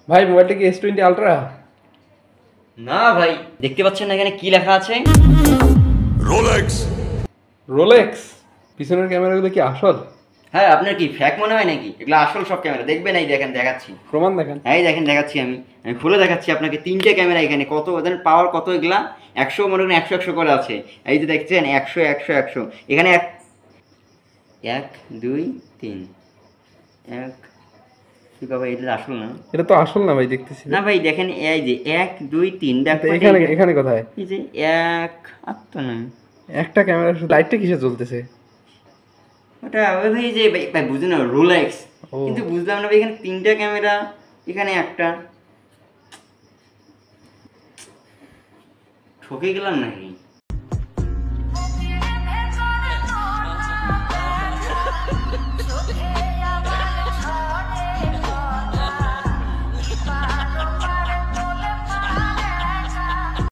ভাই মোবাইলটা কি S20 আলট্রা? না ভাই, দেখতে পাচ্ছেন না এখানে কি লেখা আছে? রোলেক্স। রোলেক্স? পিছনের ক্যামেরাগুলো কি আসল? হ্যাঁ, আপনার কি ফ্যাক মনে হয় নাকি? এগুলো আসল সব ক্যামেরা, দেখবেন এই দেখেন দেখাচ্ছি। প্রমাণ দেখান। হ্যাঁ এই দেখেন দেখাচ্ছি, আমি খুলে দেখাচ্ছি আপনাকে। তিনটে ক্যামেরা এখানে, কত ওদের পাওয়ার কত এগুলা, 100 মনে করেন 100 করে আছে। এই যে দেখছেন 100 100 100, এখানে 1 2 3 1। কি বাবা, এটা আসল না? এটা তো আসল না ভাই, দেখতেছি না ভাই দেখেন, এই যে 1 2 3 তো দেখো এখানে এখানে কোথায়? এই যে 1 আত্ম না, একটা ক্যামেরা শুধু, লাইটটা কিসে জ্বলতেছে? ওটা ওই ভাই যে ভাই বুঝুন না, রোলেক্স। ও। কিন্তু বুঝলাম না ভাই, এখানে তিনটা ক্যামেরা, এখানে একটা, ঠকে গেলাম নাকি?